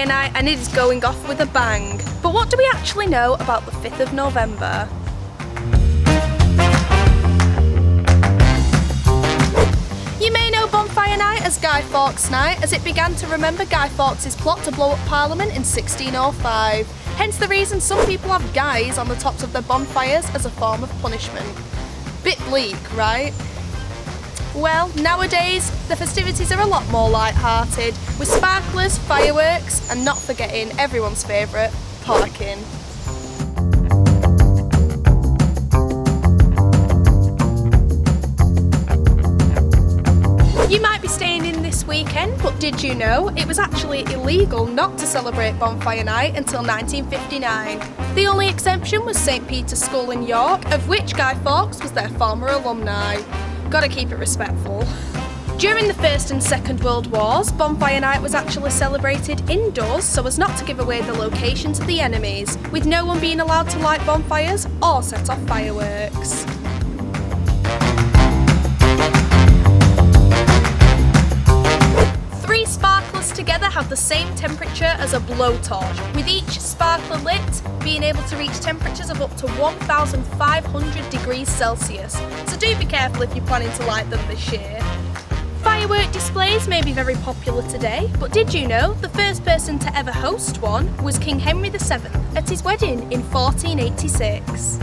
bonfire night and it is going off with a bang. But what do we actually know about the 5th of November? You may know Bonfire Night as Guy Fawkes Night, as it began to remember Guy Fawkes' plot to blow up Parliament in 1605. Hence the reason some people have guys on the tops of their bonfires as a form of punishment. Bit bleak, right? Well, nowadays, the festivities are a lot more light-hearted, with sparklers, fireworks, and not forgetting everyone's favourite, parking. You might be staying in this weekend, but did you know it was actually illegal not to celebrate Bonfire Night until 1959? The only exemption was St Peter's School in York, of which Guy Fawkes was their former alumni. Gotta keep it respectful. During the First and Second World Wars, Bonfire Night was actually celebrated indoors so as not to give away the location to the enemies, with no one being allowed to light bonfires or set off fireworks. Three sparklers together have the same temperature as a blowtorch, with each sparkler lit being able to reach temperatures of up to 1,500 degrees Celsius, so do be careful if you're planning to light them this year. Firework displays may be very popular today, but did you know the first person to ever host one was King Henry VII at his wedding in 1486.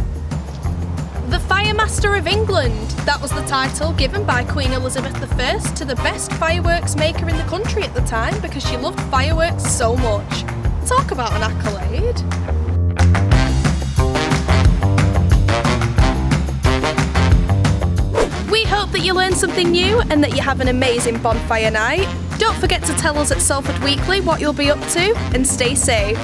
The Fire Master of England, that was the title given by Queen Elizabeth I to the best fireworks maker in the country at the time because she loved fireworks so much. Talk about an accolade. We hope that you learned something new and that you have an amazing bonfire night. Don't forget to tell us at Salford Weekly what you'll be up to and stay safe.